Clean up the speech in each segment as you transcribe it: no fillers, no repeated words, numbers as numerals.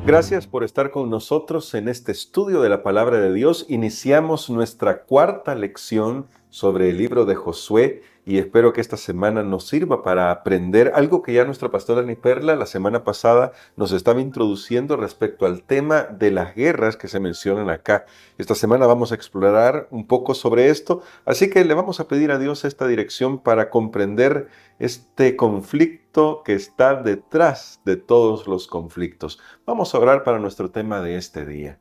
Gracias por estar con nosotros en este estudio de la Palabra de Dios. Iniciamos nuestra cuarta lección sobre el libro de Josué y espero que esta semana nos sirva para aprender algo que ya nuestra pastora Ani Perla la semana pasada nos estaba introduciendo respecto al tema de las guerras que se mencionan acá. Esta semana vamos a explorar un poco sobre esto, así que le vamos a pedir a Dios esta dirección para comprender este conflicto que está detrás de todos los conflictos. Vamos a orar para nuestro tema de este día.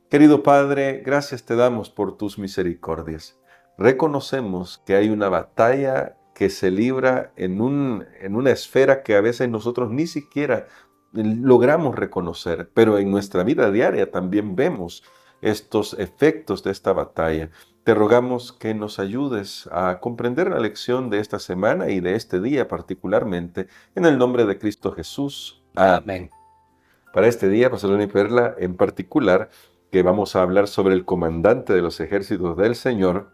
Querido Padre, gracias te damos por tus misericordias. Reconocemos que hay una batalla que se libra en una esfera que a veces nosotros ni siquiera logramos reconocer, pero en nuestra vida diaria también vemos estos efectos de esta batalla. Te rogamos que nos ayudes a comprender la lección de esta semana y de este día particularmente, en el nombre de Cristo Jesús. Amén. Para este día, Pastor Ani Perla, en particular, que vamos a hablar sobre el comandante de los ejércitos del Señor,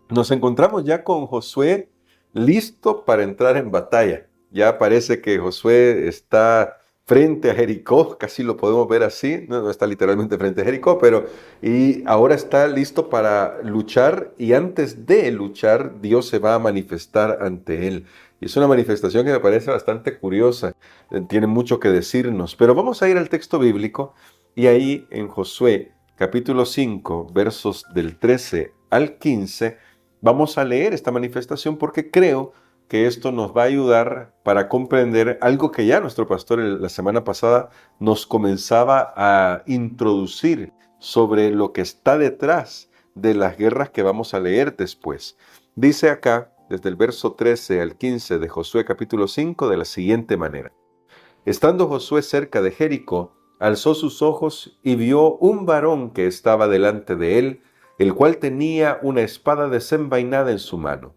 nos encontramos ya con Josué listo para entrar en batalla. Ya parece que Josué está frente a Jericó, casi lo podemos ver así, no está literalmente frente a Jericó, y ahora está listo para luchar, y antes de luchar, Dios se va a manifestar ante él. Y es una manifestación que me parece bastante curiosa, tiene mucho que decirnos, pero vamos a ir al texto bíblico, y ahí en Josué, capítulo 5, versos del 13 al 15, vamos a leer esta manifestación porque creo que esto nos va a ayudar para comprender algo que ya nuestro pastor la semana pasada nos comenzaba a introducir sobre lo que está detrás de las guerras que vamos a leer después. Dice acá, desde el verso 13 al 15 de Josué capítulo 5, de la siguiente manera. Estando Josué cerca de Jericó, alzó sus ojos y vio un varón que estaba delante de él, el cual tenía una espada desenvainada en su mano.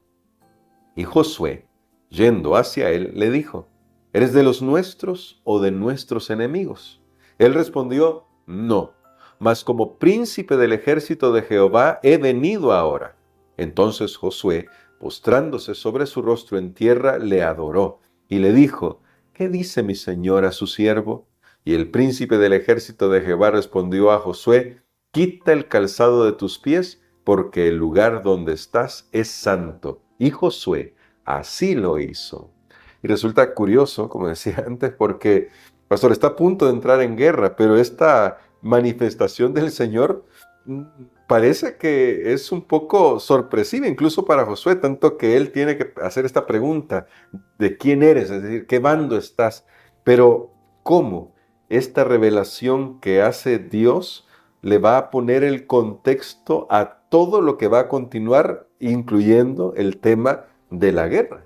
Y Josué, yendo hacia él, le dijo, ¿eres de los nuestros o de nuestros enemigos? Él respondió, no, mas como príncipe del ejército de Jehová he venido ahora. Entonces Josué, postrándose sobre su rostro en tierra, le adoró y le dijo, ¿qué dice mi señor a su siervo? Y el príncipe del ejército de Jehová respondió a Josué, quita el calzado de tus pies, porque el lugar donde estás es santo. Y Josué así lo hizo. Y resulta curioso, como decía antes, porque pastor está a punto de entrar en guerra, pero esta manifestación del Señor parece que es un poco sorpresiva, incluso para Josué, tanto que él tiene que hacer esta pregunta de quién eres, es decir, ¿qué bando estás? Pero, ¿cómo esta revelación que hace Dios le va a poner el contexto a todo lo que va a continuar, incluyendo el tema de la guerra?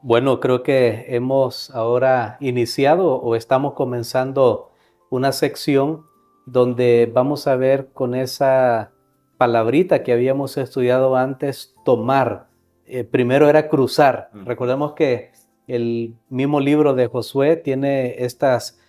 Bueno, creo que hemos ahora iniciado o estamos comenzando una sección donde vamos a ver con esa palabrita que habíamos estudiado antes, tomar. Primero era cruzar. Recordemos que el mismo libro de Josué tiene estas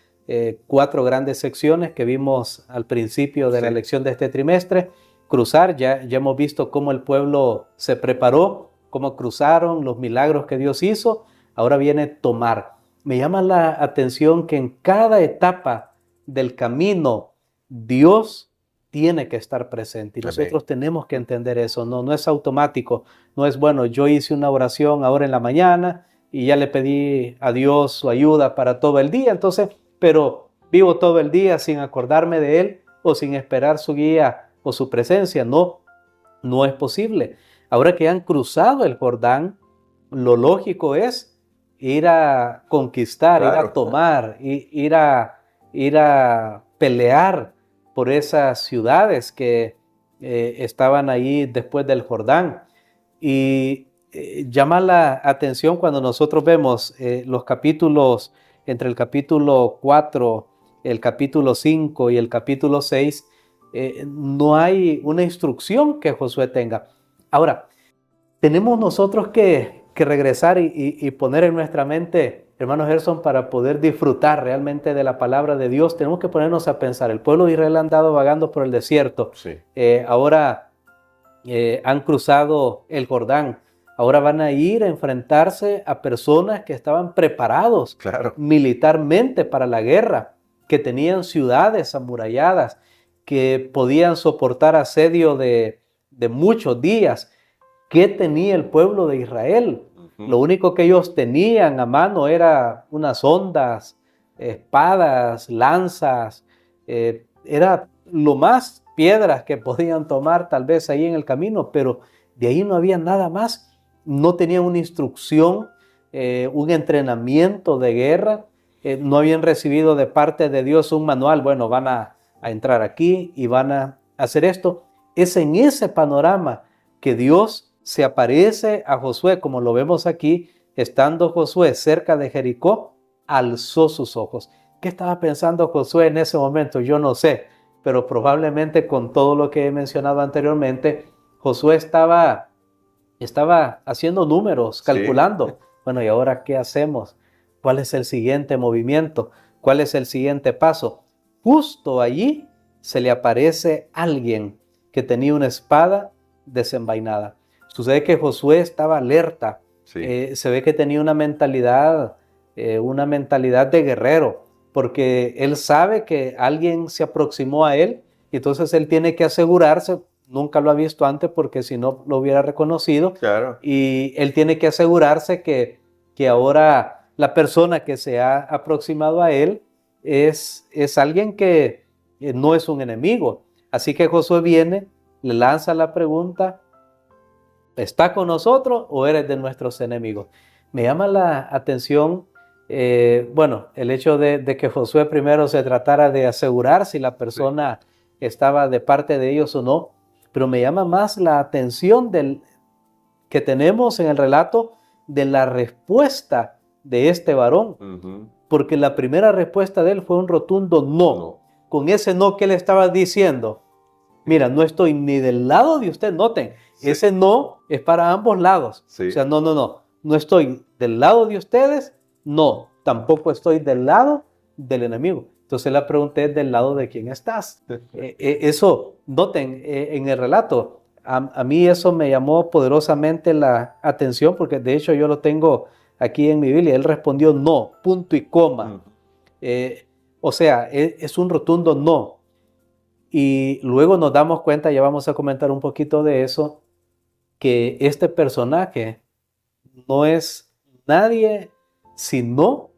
4 grandes secciones que vimos al principio de la lección de este trimestre. Cruzar, ya hemos visto cómo el pueblo se preparó, cómo cruzaron, los milagros que Dios hizo. Ahora viene tomar. Me llama la atención que en cada etapa del camino Dios tiene que estar presente y nosotros tenemos que entender eso. No es automático, no es bueno, yo hice una oración ahora en la mañana y ya le pedí a Dios su ayuda para todo el día, entonces, pero vivo todo el día sin acordarme de Él o sin esperar su guía o su presencia. No es posible. Ahora que han cruzado el Jordán, lo lógico es ir a conquistar, ir a tomar, ir a pelear por esas ciudades que estaban ahí después del Jordán. Y llama la atención cuando nosotros vemos los capítulos, entre el capítulo 4, el capítulo 5 y el capítulo 6, no hay una instrucción que Josué tenga. Ahora, tenemos nosotros que regresar y poner en nuestra mente, hermano Gerson, para poder disfrutar realmente de la palabra de Dios, tenemos que ponernos a pensar. El pueblo de Israel ha andado vagando por el desierto. Sí. Ahora han cruzado el Jordán. Ahora van a ir a enfrentarse a personas que estaban preparados militarmente para la guerra. que tenían ciudades amuralladas, que podían soportar asedio de muchos días. ¿Qué tenía el pueblo de Israel? Lo único que ellos tenían a mano era unas ondas, espadas, lanzas, era lo más piedras que podían tomar tal vez ahí en el camino, pero de ahí no había nada más. No tenían una instrucción, un entrenamiento de guerra, no habían recibido de parte de Dios un manual. Bueno, van a entrar aquí y van a hacer esto. Es en ese panorama que Dios se aparece a Josué, como lo vemos aquí. Estando Josué cerca de Jericó, alzó sus ojos. ¿Qué estaba pensando Josué en ese momento? Yo no sé, pero probablemente con todo lo que he mencionado anteriormente, Josué estaba haciendo números, calculando. Sí. Bueno, ¿y ahora qué hacemos? ¿Cuál es el siguiente movimiento? ¿Cuál es el siguiente paso? Justo allí se le aparece alguien que tenía una espada desenvainada. Sucede que Josué estaba alerta. Sí. Se ve que tenía una mentalidad de guerrero, porque él sabe que alguien se aproximó a él, y entonces él tiene que asegurarse. Nunca lo ha visto antes porque si no lo hubiera reconocido. Claro. Y él tiene que asegurarse que ahora la persona que se ha aproximado a él es alguien que no es un enemigo. Así que Josué viene, le lanza la pregunta: ¿está con nosotros o eres de nuestros enemigos? Me llama la atención, el hecho de que Josué primero se tratara de asegurar si la persona estaba de parte de ellos o no, pero me llama más la atención que tenemos en el relato de la respuesta de este varón, porque la primera respuesta de él fue un rotundo no. Con ese no que le estaba diciendo: mira, no estoy ni del lado de usted. Noten, ese no es para ambos lados. O sea, no estoy del lado de ustedes, no, tampoco estoy del lado del enemigo. Entonces la pregunta es: ¿del lado de quién estás? Eso, noten, en el relato, a mí eso me llamó poderosamente la atención, porque de hecho yo lo tengo aquí en mi Biblia. Él respondió no, punto y coma. O sea, es un rotundo no. Y luego nos damos cuenta, ya vamos a comentar un poquito de eso, que este personaje no es nadie sino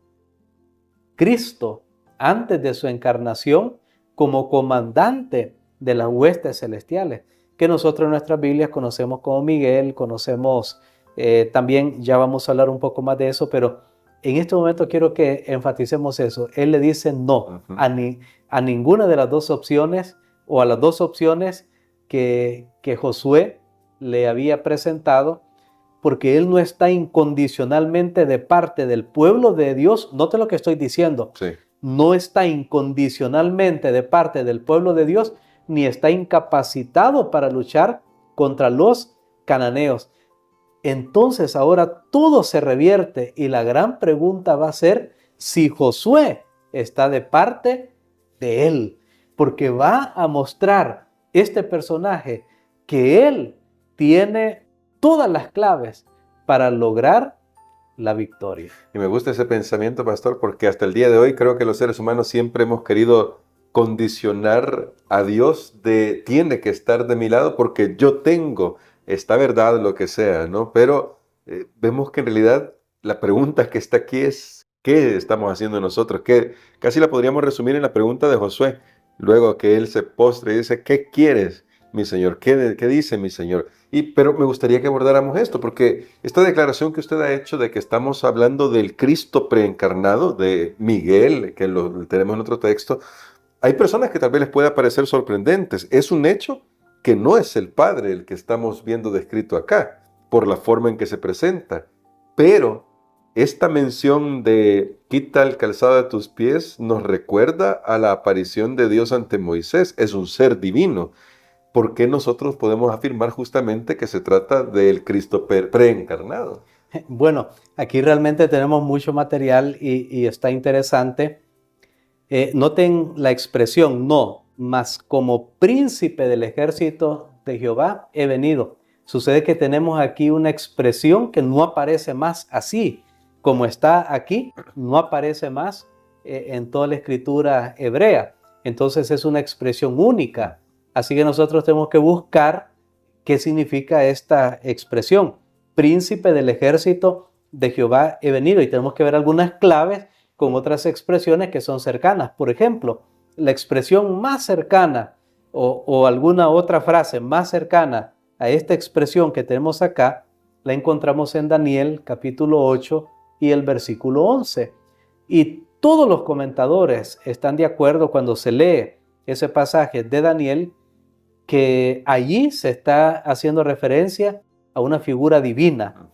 Cristo, antes de su encarnación, como comandante de las huestes celestiales, que nosotros en nuestras Biblias conocemos como Miguel, conocemos también, ya vamos a hablar un poco más de eso, pero en este momento quiero que enfaticemos eso. Él le dice no a ninguna de las dos opciones, o a las dos opciones que Josué le había presentado, porque él no está incondicionalmente de parte del pueblo de Dios. Note lo que estoy diciendo. Sí. No está incondicionalmente de parte del pueblo de Dios, ni está incapacitado para luchar contra los cananeos. Entonces ahora todo se revierte, y la gran pregunta va a ser si Josué está de parte de él, porque va a mostrar este personaje que él tiene todas las claves para lograr la victoria. Y me gusta ese pensamiento, pastor, porque hasta el día de hoy creo que los seres humanos siempre hemos querido condicionar a Dios de tiene que estar de mi lado porque yo tengo esta verdad, lo que sea, ¿no? Pero vemos que en realidad la pregunta que está aquí es: ¿qué estamos haciendo nosotros? Que casi la podríamos resumir en la pregunta de Josué, luego que él se postra y dice: ¿qué quieres, mi Señor? ¿Qué dice mi Señor? Pero me gustaría que abordáramos esto, porque esta declaración que usted ha hecho de que estamos hablando del Cristo preencarnado, de Miguel, que lo tenemos en otro texto, hay personas que tal vez les pueda parecer sorprendentes. Es un hecho que no es el Padre el que estamos viendo descrito acá, por la forma en que se presenta. Pero esta mención de quita el calzado de tus pies nos recuerda a la aparición de Dios ante Moisés. Es un ser divino. ¿Por qué nosotros podemos afirmar justamente que se trata del Cristo preencarnado? Bueno, aquí realmente tenemos mucho material y está interesante. Noten la expresión no, mas como príncipe del ejército de Jehová he venido. Sucede que tenemos aquí una expresión que no aparece más así. Como está aquí, no aparece más en toda la escritura hebrea. Entonces es una expresión única. Así que nosotros tenemos que buscar qué significa esta expresión. Príncipe del ejército de Jehová he venido. Y tenemos que ver algunas claves con otras expresiones que son cercanas. Por ejemplo, la expresión más cercana o alguna otra frase más cercana a esta expresión que tenemos acá, la encontramos en Daniel capítulo 8 y el versículo 11. Y todos los comentadores están de acuerdo cuando se lee ese pasaje de Daniel que allí se está haciendo referencia a una figura divina,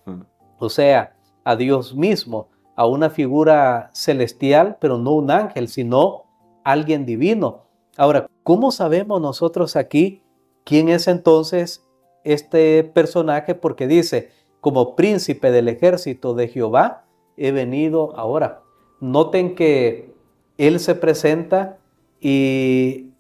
o sea, a Dios mismo, a una figura celestial, pero no un ángel, sino alguien divino. Ahora, ¿cómo sabemos nosotros aquí quién es entonces este personaje? Porque dice, como príncipe del ejército de Jehová, he venido ahora. Noten que él se presenta y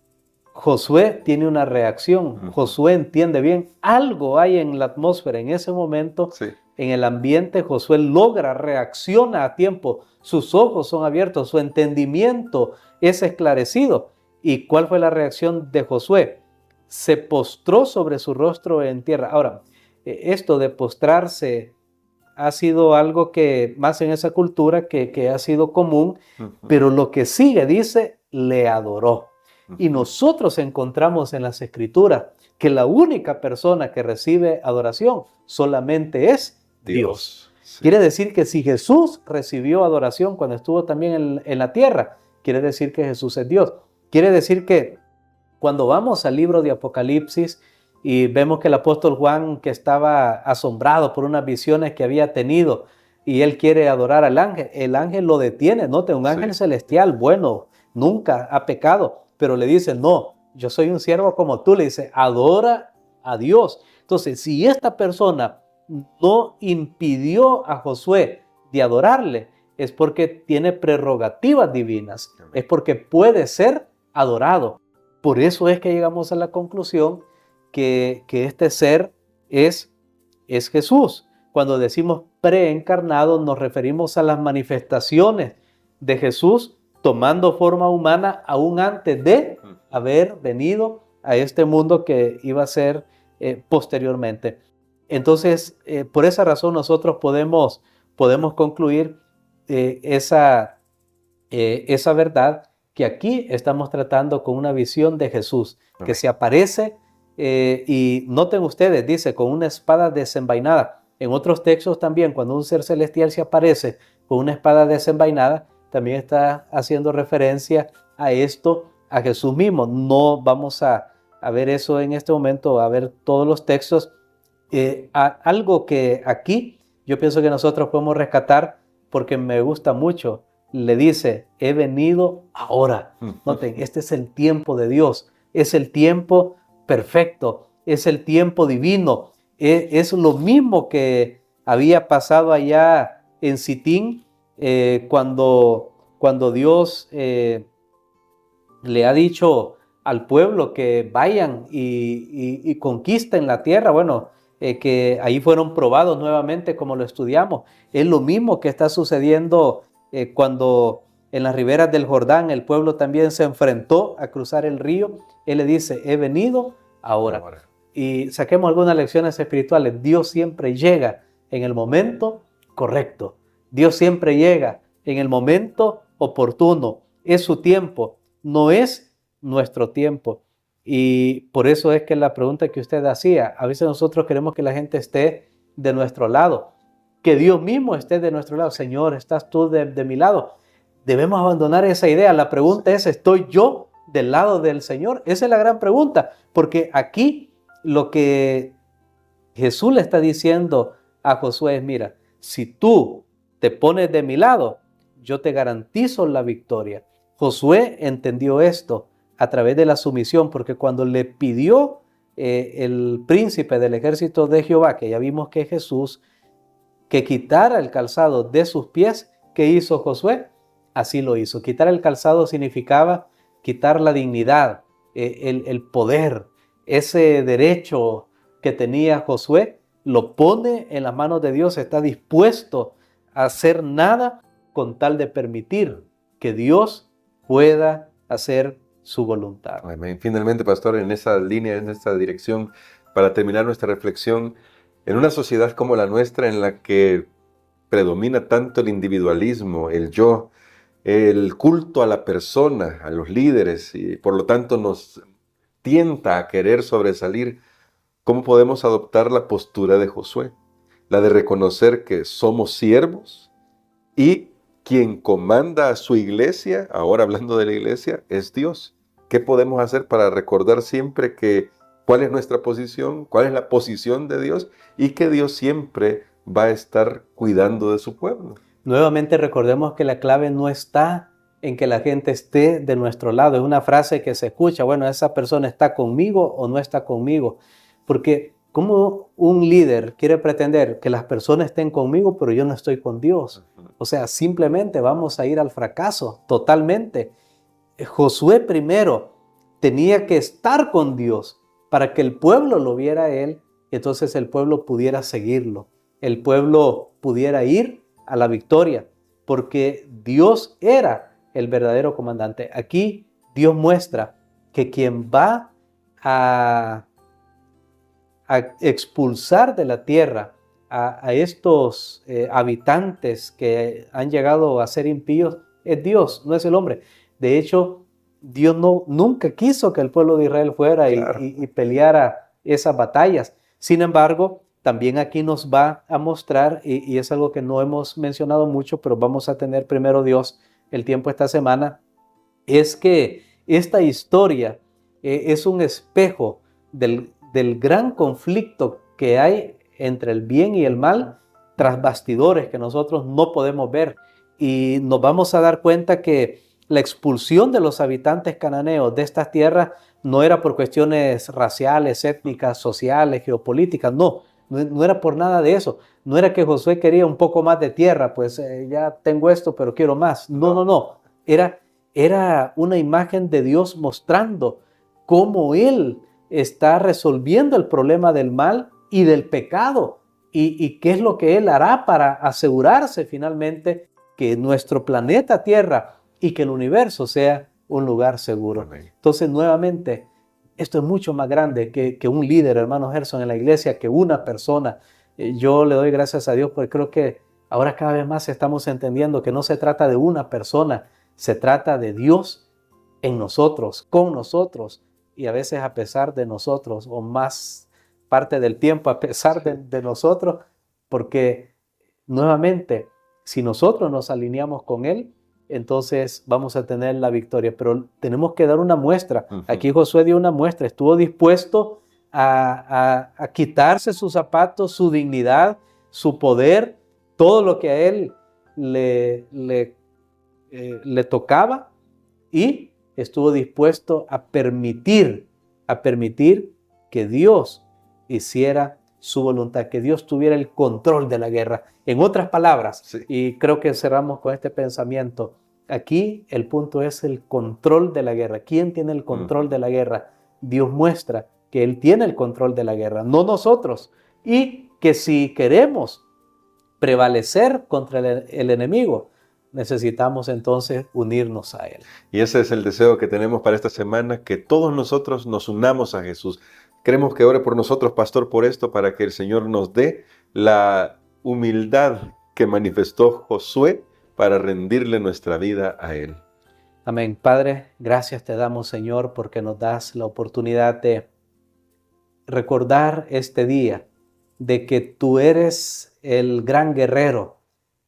Josué tiene una reacción. Josué entiende bien. Algo hay en la atmósfera en ese momento, sí, en el ambiente. Josué logra, reacciona a tiempo. Sus ojos son abiertos, su entendimiento es esclarecido. ¿Y cuál fue la reacción de Josué? Se postró sobre su rostro en tierra. Ahora, esto de postrarse ha sido algo que más en esa cultura que ha sido común, pero lo que sigue dice, le adoró. Y nosotros encontramos en las Escrituras que la única persona que recibe adoración solamente es Dios. Sí. Quiere decir que si Jesús recibió adoración cuando estuvo también en la tierra, quiere decir que Jesús es Dios. Quiere decir que cuando vamos al libro de Apocalipsis y vemos que el apóstol Juan, que estaba asombrado por unas visiones que había tenido y él quiere adorar al ángel, el ángel lo detiene. Note, un ángel celestial, bueno, nunca ha pecado, pero le dice, no, yo soy un siervo como tú, le dice, adora a Dios. Entonces, si esta persona no impidió a Josué de adorarle, es porque tiene prerrogativas divinas, es porque puede ser adorado. Por eso es que llegamos a la conclusión que este ser es Jesús. Cuando decimos preencarnado, nos referimos a las manifestaciones de Jesús tomando forma humana aún antes de haber venido a este mundo que iba a ser posteriormente. Entonces, por esa razón nosotros podemos concluir esa verdad que aquí estamos tratando con una visión de Jesús, que se aparece y noten ustedes, dice, con una espada desenvainada. En otros textos también, cuando un ser celestial se aparece con una espada desenvainada, también está haciendo referencia a esto, a Jesús mismo. No vamos a ver eso en este momento, a ver todos los textos. Algo que aquí yo pienso que nosotros podemos rescatar, porque me gusta mucho, le dice, he venido ahora. Noten, este es el tiempo de Dios, es el tiempo perfecto, es el tiempo divino, es lo mismo que había pasado allá en Sitín, cuando Dios le ha dicho al pueblo que vayan y conquisten la tierra. Bueno, que ahí fueron probados nuevamente, como lo estudiamos. Es lo mismo que está sucediendo cuando en las riberas del Jordán el pueblo también se enfrentó a cruzar el río. Él le dice, he venido ahora. Y saquemos algunas lecciones espirituales. Dios siempre llega en el momento correcto. Dios siempre llega en el momento oportuno. Es su tiempo, no es nuestro tiempo. Y por eso es que la pregunta que usted hacía, a veces nosotros queremos que la gente esté de nuestro lado, que Dios mismo esté de nuestro lado. Señor, ¿estás tú de mi lado? Debemos abandonar esa idea. La pregunta es, ¿estoy yo del lado del Señor? Esa es la gran pregunta, porque aquí lo que Jesús le está diciendo a Josué es, mira, si tú te pones de mi lado, yo te garantizo la victoria. Josué entendió esto a través de la sumisión, porque cuando le pidió el príncipe del ejército de Jehová, que ya vimos que es Jesús, que quitara el calzado de sus pies, ¿qué hizo Josué? Así lo hizo. Quitar el calzado significaba quitar la dignidad, el poder, ese derecho que tenía Josué, lo pone en las manos de Dios, está dispuesto a hacer nada con tal de permitir que Dios pueda hacer su voluntad. Amén. Finalmente, pastor, en esa línea, en esta dirección, para terminar nuestra reflexión, en una sociedad como la nuestra, en la que predomina tanto el individualismo, el yo, el culto a la persona, a los líderes, y por lo tanto nos tienta a querer sobresalir, ¿cómo podemos adoptar la postura de Josué? La de reconocer que somos siervos y quien comanda a su iglesia, ahora hablando de la iglesia, es Dios. ¿Qué podemos hacer para recordar siempre cuál es nuestra posición, cuál es la posición de Dios y que Dios siempre va a estar cuidando de su pueblo? Nuevamente recordemos que la clave no está en que la gente esté de nuestro lado. Es una frase que se escucha, bueno, esa persona está conmigo o no está conmigo. Porque ¿cómo un líder quiere pretender que las personas estén conmigo, pero yo no estoy con Dios? O sea, simplemente vamos a ir al fracaso totalmente. Josué primero tenía que estar con Dios para que el pueblo lo viera a él, y entonces el pueblo pudiera seguirlo. El pueblo pudiera ir a la victoria, porque Dios era el verdadero comandante. Aquí Dios muestra que quien va a expulsar de la tierra a estos habitantes que han llegado a ser impíos es Dios, no es el hombre. De hecho, Dios nunca quiso que el pueblo de Israel fuera Claro. y peleara esas batallas. Sin embargo, también aquí nos va a mostrar, y es algo que no hemos mencionado mucho, pero vamos a tener primero Dios el tiempo esta semana, es que esta historia es un espejo del gran conflicto que hay entre el bien y el mal tras bastidores que nosotros no podemos ver. Y nos vamos a dar cuenta que la expulsión de los habitantes cananeos de estas tierras no era por cuestiones raciales, étnicas, sociales, geopolíticas, no era por nada de eso. No era que Josué quería un poco más de tierra, pues ya tengo esto, pero quiero más. No. Era una imagen de Dios mostrando cómo Él está resolviendo el problema del mal y del pecado y qué es lo que Él hará para asegurarse finalmente que nuestro planeta Tierra y que el universo sea un lugar seguro. Amén. Entonces, nuevamente, esto es mucho más grande que un líder, hermano Gerson, en la iglesia, que una persona. Yo le doy gracias a Dios porque creo que ahora cada vez más estamos entendiendo que no se trata de una persona, se trata de Dios en nosotros, con nosotros, y a veces a pesar de nosotros, o más parte del tiempo a pesar de nosotros, porque nuevamente, si nosotros nos alineamos con Él, entonces vamos a tener la victoria. Pero tenemos que dar una muestra. Aquí Josué dio una muestra, estuvo dispuesto a quitarse sus zapatos, su dignidad, su poder, todo lo que a él le tocaba, y estuvo dispuesto a permitir que Dios hiciera su voluntad, que Dios tuviera el control de la guerra. En otras palabras, Sí. y creo que cerramos con este pensamiento, aquí el punto es el control de la guerra. ¿Quién tiene el control de la guerra? Dios muestra que Él tiene el control de la guerra, no nosotros. Y que si queremos prevalecer contra el enemigo, necesitamos entonces unirnos a Él. Y ese es el deseo que tenemos para esta semana, que todos nosotros nos unamos a Jesús. Queremos que ore por nosotros, pastor, por esto, para que el Señor nos dé la humildad que manifestó Josué para rendirle nuestra vida a Él. Amén. Padre, gracias te damos, Señor, porque nos das la oportunidad de recordar este día de que tú eres el gran guerrero,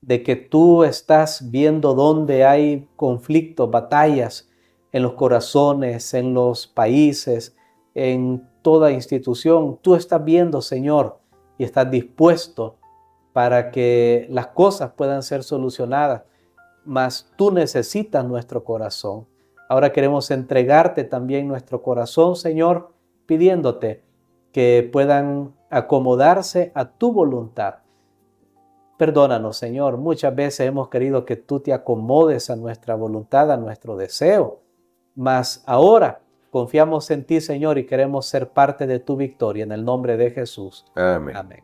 de que tú estás viendo dónde hay conflictos, batallas en los corazones, en los países, en toda institución. Tú estás viendo, Señor, y estás dispuesto para que las cosas puedan ser solucionadas, mas tú necesitas nuestro corazón. Ahora queremos entregarte también nuestro corazón, Señor, pidiéndote que puedan acomodarse a tu voluntad. Perdónanos, Señor, muchas veces hemos querido que tú te acomodes a nuestra voluntad, a nuestro deseo, mas ahora confiamos en ti, Señor, y queremos ser parte de tu victoria en el nombre de Jesús. Amén. Amén.